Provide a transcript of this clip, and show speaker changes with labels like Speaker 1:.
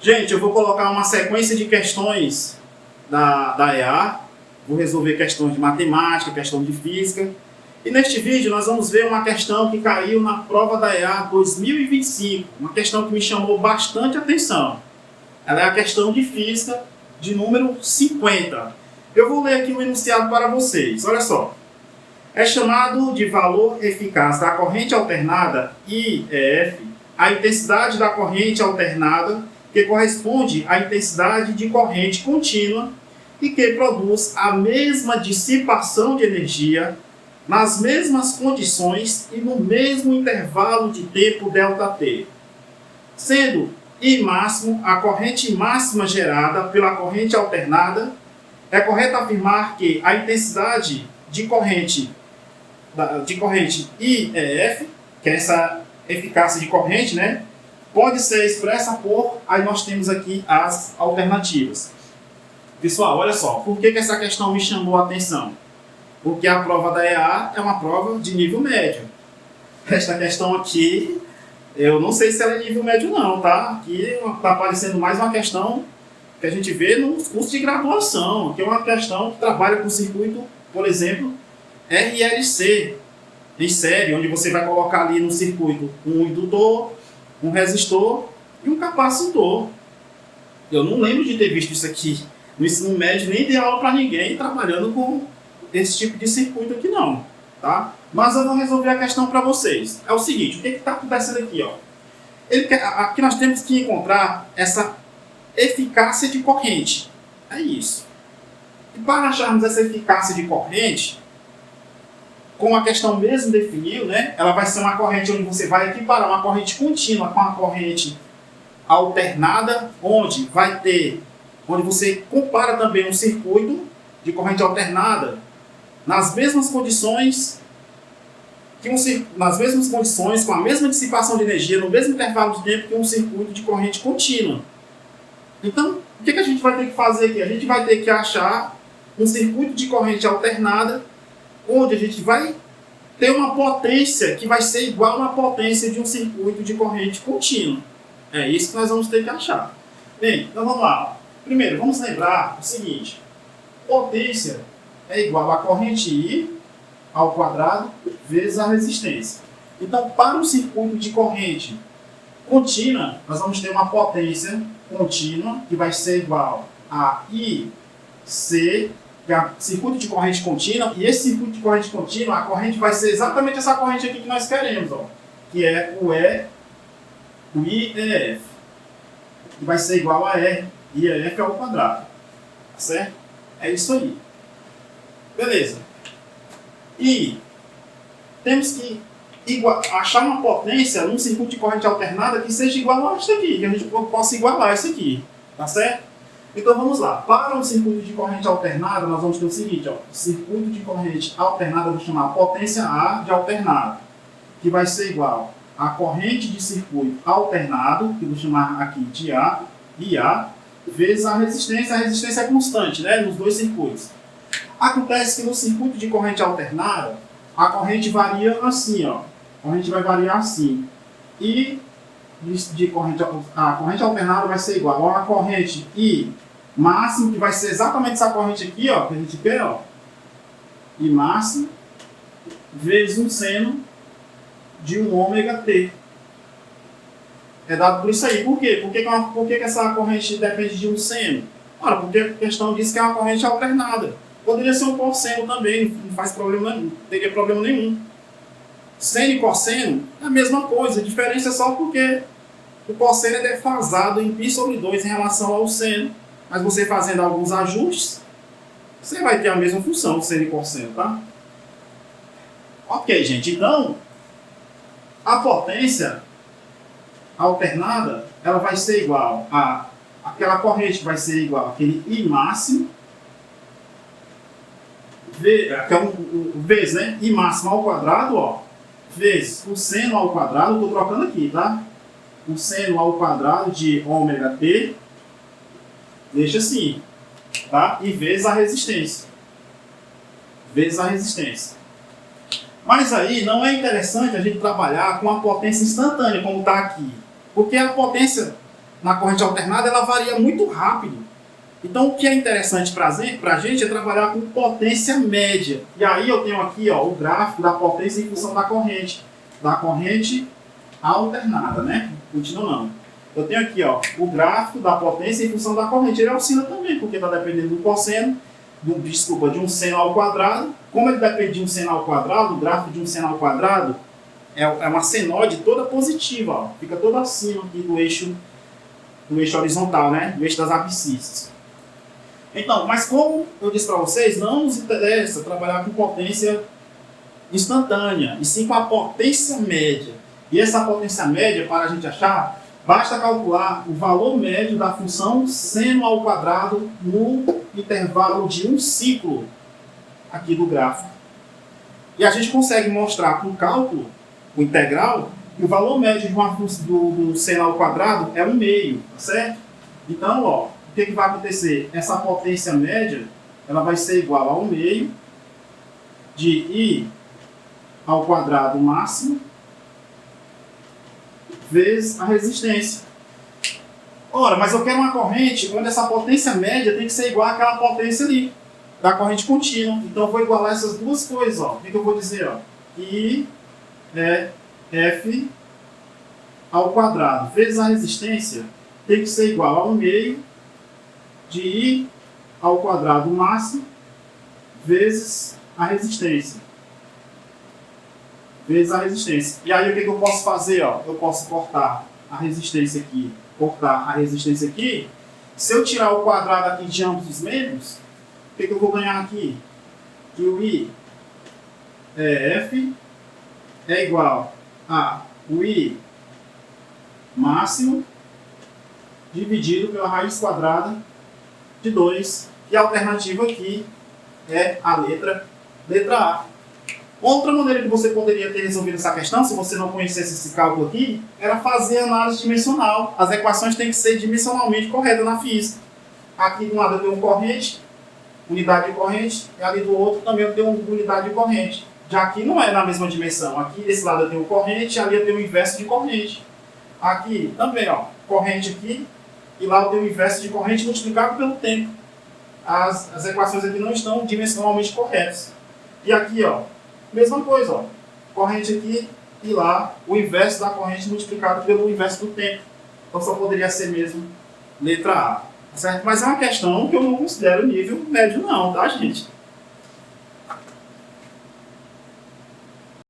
Speaker 1: Gente, eu vou colocar uma sequência de questões da EA. Vou resolver questões de matemática, questão de física. E neste vídeo nós vamos ver uma questão que caiu na prova da EA 2025. Uma questão que me chamou bastante atenção. Ela é a questão de física de número 50. Eu vou ler aqui o enunciado para vocês. Olha só. É chamado de valor eficaz da corrente alternada, IEF, a intensidade da corrente alternada que corresponde à intensidade de corrente contínua e que produz a mesma dissipação de energia nas mesmas condições e no mesmo intervalo de tempo ΔT, sendo I máximo a corrente máxima gerada pela corrente alternada. É correto afirmar que a intensidade de corrente IEF, que é essa eficácia de corrente, né, pode ser expressa por... Aí nós temos aqui as alternativas. Pessoal, olha só, por que essa questão me chamou a atenção? Porque a prova da EA é uma prova de nível médio. Esta questão aqui, eu não sei se ela é nível médio não, tá? Aqui está aparecendo mais uma questão que a gente vê nos cursos de graduação, que é uma questão que trabalha com circuito, por exemplo, RLC, em série, onde você vai colocar ali no circuito um indutor, um resistor e um capacitor. Eu não lembro de ter visto isso aqui no ensino médio, nem de aula para ninguém trabalhando com esse tipo de circuito aqui não, tá? Mas eu vou resolver a questão para vocês. É o seguinte, o que está acontecendo aqui, ó? Aqui nós temos que encontrar essa eficácia de corrente. É isso. E para acharmos essa eficácia de corrente, como a questão mesmo definiu, né, ela vai ser uma corrente onde você vai equiparar uma corrente contínua com uma corrente alternada, onde você compara também um circuito de corrente alternada nas mesmas condições, com a mesma dissipação de energia, no mesmo intervalo de tempo que um circuito de corrente contínua. Então, o que a gente vai ter que fazer aqui? A gente vai ter que achar um circuito de corrente alternada, onde a gente vai ter uma potência que vai ser igual à potência de um circuito de corrente contínua. É isso que nós vamos ter que achar. Bem, então vamos lá. Primeiro, vamos lembrar o seguinte. Potência é igual a corrente I ao quadrado vezes a resistência. Então, para um circuito de corrente contínua, nós vamos ter uma potência contínua que vai ser igual a IC, que é circuito de corrente contínua, e esse circuito de corrente contínua, a corrente vai ser exatamente essa corrente aqui que nós queremos, ó, que é o IEF, que vai ser igual a IEF ao quadrado, tá certo? É isso aí. Beleza. E temos que achar uma potência num circuito de corrente alternada que seja igual a isso aqui, que a gente possa igualar isso aqui, tá certo? Então vamos lá. Para um circuito de corrente alternada, nós vamos ter o seguinte, ó, circuito de corrente alternada, eu vou chamar a potência A de alternado, que vai ser igual a corrente de circuito alternado, que eu vou chamar aqui de A, IA, vezes a resistência. A resistência é constante, né, nos dois circuitos. Acontece que no circuito de corrente alternada, a corrente varia assim, ó. A corrente vai variar assim. E a corrente alternada vai ser igual a uma corrente I máximo, que vai ser exatamente essa corrente aqui, ó, que a gente quer, ó. I máximo vezes um seno de um ômega T. É dado por isso aí. Por quê? Por que essa corrente depende de um seno? Ora, porque a questão diz que é uma corrente alternada. Poderia ser um cosseno também, não faz problema, não teria problema nenhum. Seno e cosseno é a mesma coisa, a diferença é só porque o cosseno é defasado em π sobre 2 em relação ao seno. Mas você fazendo alguns ajustes, você vai ter a mesma função, seno e cosseno, tá? Ok, gente, então a potência alternada, ela vai ser igual a aquela corrente, vai ser igual àquele I máximo, que é vezes, né? I máximo ao quadrado, ó, vezes o seno ao quadrado, estou trocando aqui, tá? O seno ao quadrado de ômega T, deixa assim, tá? E vezes a resistência. Vezes a resistência. Mas aí não é interessante a gente trabalhar com a potência instantânea, como está aqui. Porque a potência na corrente alternada, ela varia muito rápido. Então, o que é interessante para a gente é trabalhar com potência média. E aí eu tenho aqui ó, o gráfico da potência em função da corrente alternada, né? Continuando. Eu tenho aqui ó, o gráfico da potência em função da corrente. Ele oscila também, porque está dependendo do cosseno, de um seno ao quadrado. Como ele depende de um seno ao quadrado, o gráfico de um seno ao quadrado é uma senoide toda positiva, ó, fica toda acima aqui do eixo horizontal, né? Do eixo das abscissas. Então, mas como eu disse para vocês, não nos interessa trabalhar com potência instantânea, e sim com a potência média. E essa potência média, para a gente achar, basta calcular o valor médio da função seno ao quadrado no intervalo de um ciclo aqui do gráfico. E a gente consegue mostrar com cálculo, o integral, que o valor médio de do seno ao quadrado é 1/2, tá certo? Então, ó, o que vai acontecer? Essa potência média ela vai ser igual a 1/2 de I ao quadrado máximo vezes a resistência. Ora, mas eu quero uma corrente onde essa potência média tem que ser igual àquela potência ali, da corrente contínua. Então eu vou igualar essas duas coisas. Ó. O que eu vou dizer? Ó? I é F ao quadrado vezes a resistência tem que ser igual a 1/2 de I ao quadrado máximo vezes a resistência. Vezes a resistência. E aí o que eu posso fazer? Ó? Eu posso cortar a resistência aqui, cortar a resistência aqui. Se eu tirar o quadrado aqui de ambos os membros, o que eu vou ganhar aqui? Que o I é F é igual a o I máximo dividido pela raiz quadrada de 2. E a alternativa aqui é a letra A. Outra maneira que você poderia ter resolvido essa questão, se você não conhecesse esse cálculo aqui, era fazer análise dimensional. As equações têm que ser dimensionalmente corretas na física. Aqui de um lado eu tenho corrente, unidade de corrente, e ali do outro também eu tenho unidade de corrente. Já aqui não é na mesma dimensão. Aqui desse lado eu tenho corrente, ali eu tenho o inverso de corrente. Aqui também, ó, corrente aqui, e lá eu tenho o inverso de corrente multiplicado pelo tempo. As equações aqui não estão dimensionalmente corretas. E aqui, ó, mesma coisa, ó, corrente aqui e lá o inverso da corrente multiplicado pelo inverso do tempo. Então só poderia ser mesmo letra A, certo? Mas é uma questão que eu não considero nível médio não, tá, gente?